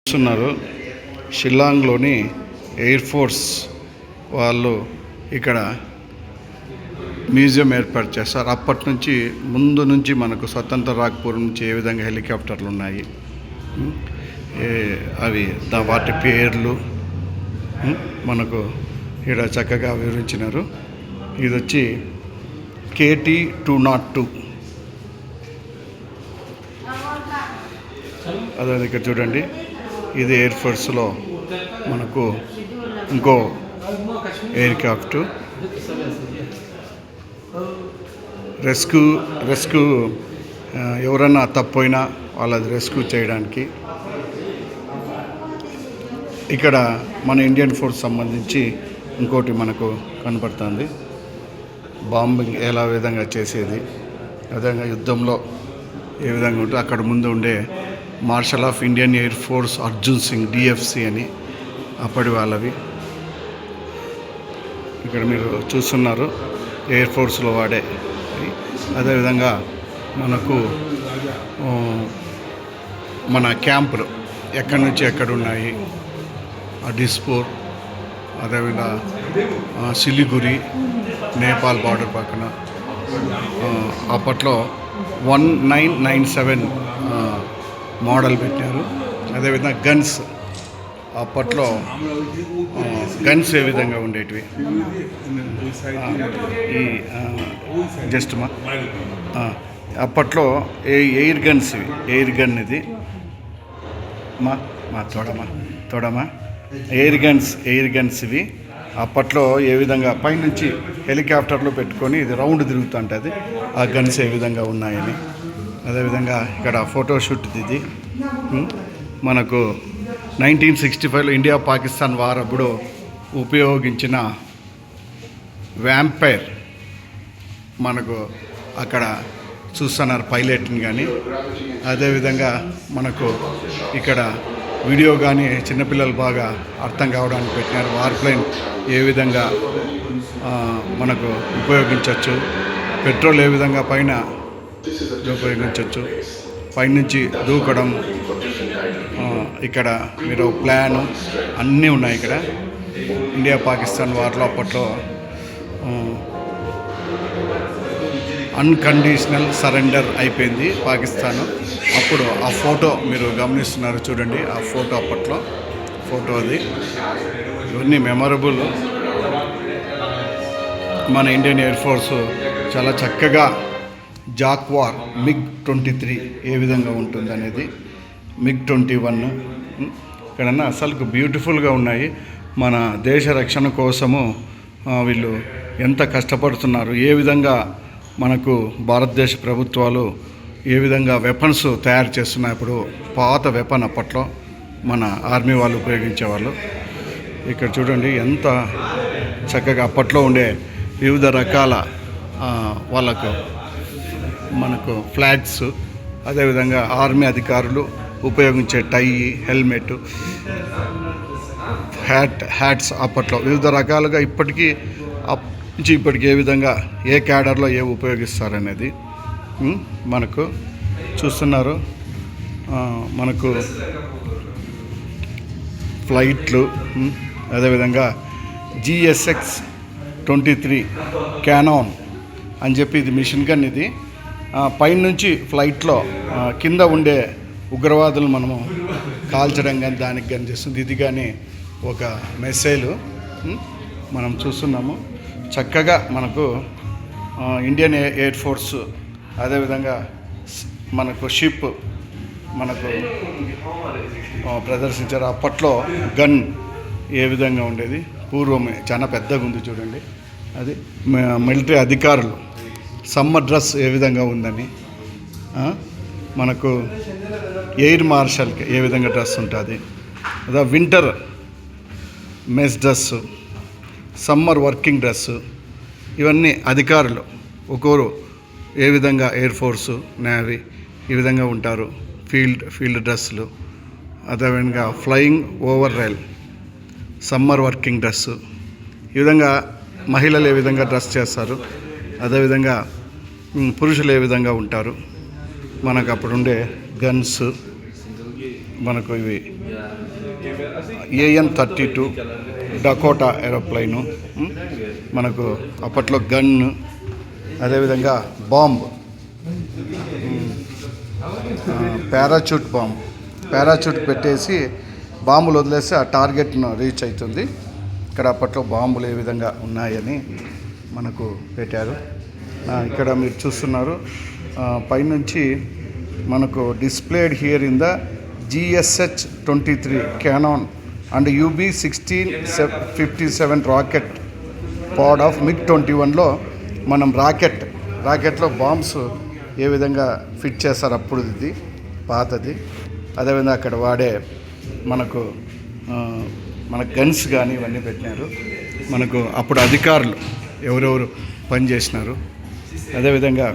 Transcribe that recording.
చూస్తున్నారు షిల్లాంగ్లోని air force వాళ్ళు ఇక్కడ మ్యూజియం ఏర్పాటు చేస్తారు. అప్పటి నుంచి ముందు నుంచి మనకు స్వతంత్ర రాకపోవడం నుంచి ఏ విధంగా హెలికాప్టర్లు ఉన్నాయి, అవి వాటి పేర్లు మనకు ఇక్కడ చక్కగా వివరించినారు. ఇది వచ్చి KT-202. అదే ఇక్కడ చూడండి, ఇది ఎయిర్ ఫోర్స్లో మనకు ఇంకో ఎయిర్క్రాఫ్ట్ రెస్క్యూ ఎవరన్నా తప్పైనా వాళ్ళది రెస్క్యూ చేయడానికి. ఇక్కడ మన ఇండియన్ ఫోర్స్ సంబంధించి ఇంకోటి మనకు కనపడుతుంది, బాంబింగ్ ఎలా విధంగా చేసేది, అదేవిధంగా యుద్ధంలో ఏ విధంగా ఉంటుంది. అక్కడ ముందు ఉండే marshal of Indian air force Arjan Singh DFC అని అప్పటి వాళ్ళవి ఇక్కడ మీరు చూస్తున్నారు, ఎయిర్ ఫోర్స్లో వాడే. అదేవిధంగా మనకు మన క్యాంపులు ఎక్కడి నుంచి ఎక్కడున్నాయి, డిస్పూర్, అదేవిధంగా సిలిగురి, నేపాల్ బార్డర్ పక్కన అప్పట్లో 1997 మోడల్ పెట్టారు. అదేవిధంగా గన్స్, అప్పట్లో గన్స్ ఏ విధంగా ఉండేటివి, ఈ జస్ట్ అప్పట్లో ఎయిర్ గన్స్ ఇవి, ఎయిర్ గన్ ఇది తోడమా ఎయిర్ గన్స్ ఇవి. అప్పట్లో ఏ విధంగా పైనుంచి హెలికాప్టర్లో పెట్టుకొని ఇది రౌండ్ తిరుగుతుంటుంది, ఆ గన్స్ ఏ విధంగా ఉన్నాయని. అదేవిధంగా ఇక్కడ ఫోటోషూట్ ఇది మనకు 1965లో ఇండియా పాకిస్తాన్ వార్ అప్పుడు ఉపయోగించిన వ్యాంపైర్ మనకు అక్కడ చూస్తున్నారు, పైలట్ని కానీ. అదేవిధంగా మనకు ఇక్కడ వీడియో కానీ చిన్నపిల్లలు బాగా అర్థం కావడానికి పెట్టినారు. వార్ప్లేన్ ఏ విధంగా మనకు ఉపయోగించవచ్చు, పెట్రోల్ ఏ విధంగా పైన ఉపయోగించవచ్చు, పైనుంచి దూకడం, ఇక్కడ మీరు ప్లాను అన్నీ ఉన్నాయి. ఇక్కడ ఇండియా పాకిస్తాన్ వార్లో అప్పట్లో అన్కండిషనల్ సరెండర్ అయిపోయింది పాకిస్తాన్. అప్పుడు ఆ ఫోటో మీరు గమనిస్తున్నారు చూడండి, ఆ ఫోటో అప్పట్లో ఫోటో అది. ఇవన్నీ మెమరబుల్. మన ఇండియన్ ఎయిర్ ఫోర్సు చాలా చక్కగా జాక్వార్ MiG-23 ఏ విధంగా ఉంటుంది అనేది, MiG-21 ఇక్కడన్నా అసలు బ్యూటిఫుల్గా ఉన్నాయి. మన దేశ రక్షణ కోసము వీళ్ళు ఎంత కష్టపడుతున్నారు, ఏ విధంగా మనకు భారతదేశ ప్రభుత్వాలు ఏ విధంగా వెపన్స్ తయారు చేస్తున్నాయి. ఇప్పుడు పాత వెపన్ అప్పట్లో మన ఆర్మీ వాళ్ళు ఉపయోగించేవాళ్ళు. ఇక్కడ చూడండి ఎంత చక్కగా అప్పట్లో ఉండే వివిధ రకాల వాళ్ళకు మనకు ఫ్లాగ్స్, అదేవిధంగా ఆర్మీ అధికారులు ఉపయోగించే టై, హెల్మెట్, హ్యాట్స్ అప్పట్లో వివిధ రకాలుగా ఇప్పటికీ ఏ విధంగా ఏ క్యాడర్లో ఏ ఉపయోగిస్తారనేది మనకు చూస్తున్నారు. మనకు ఫ్లైట్లు, అదేవిధంగా GSX-23 క్యానాన్ అని చెప్పి ఇది మిషన్ గన్. ఇది పైనుంచి ఫ్లైట్లో కింద ఉండే ఉగ్రవాదులు మనము కాల్చడం కానీ దానికి కానీ చేస్తుంది. ఇది కానీ ఒక మిసైలు మనం చూస్తున్నాము. చక్కగా మనకు ఇండియన్ ఎయిర్ ఫోర్స్, అదేవిధంగా మనకు షిప్ మనకు ప్రదర్శించారు. అప్పట్లో గన్ ఏ విధంగా ఉండేది, పూర్వమే చాలా పెద్దగా ఉంది చూడండి. అది మిలిటరీ అధికారులు సమ్మర్ డ్రెస్ ఏ విధంగా ఉందని, మనకు ఎయిర్ మార్షల్కి ఏ విధంగా డ్రెస్ ఉంటుంది, అదే winter mess dress, summer working dress, ఇవన్నీ అధికారులు ఒక్కొరు ఏ విధంగా ఎయిర్ ఫోర్సు, నేవీ ఈ విధంగా ఉంటారు. ఫీల్డ్ డ్రెస్సులు, అదేవిధంగా flying over rail, summer working dress, ఈ విధంగా మహిళలు ఏ విధంగా డ్రెస్ చేస్తారు, అదేవిధంగా పురుషులు ఏ విధంగా ఉంటారు. మనకు అప్పుడుండే గన్స్ మనకు ఇవి AN-32 డకోటా ఏరోప్లైను, మనకు అప్పట్లో గన్, అదేవిధంగా బాంబ్, పారాచూట్ పెట్టేసి బాంబులు వదిలేసి ఆ టార్గెట్ను రీచ్ అవుతుంది. ఇక్కడ అప్పట్లో బాంబులు ఏ విధంగా ఉన్నాయని మనకు పెట్టారు. ఇక్కడ మీరు చూస్తున్నారు పైనుంచి మనకు displayed here in the GSH-23 cannon and UB-1657 rocket pod of MiG-21లో మనం రాకెట్లో బాంబ్స్ ఏ విధంగా ఫిట్ చేస్తారు అప్పుడు ఇది పాతది. అదేవిధంగా అక్కడ వాడే మన గన్స్ కానీ ఇవన్నీ పెట్టినారు. మనకు అప్పుడు అధికారులు ఎవరెవరు పనిచేసినారు. అదేవిధంగా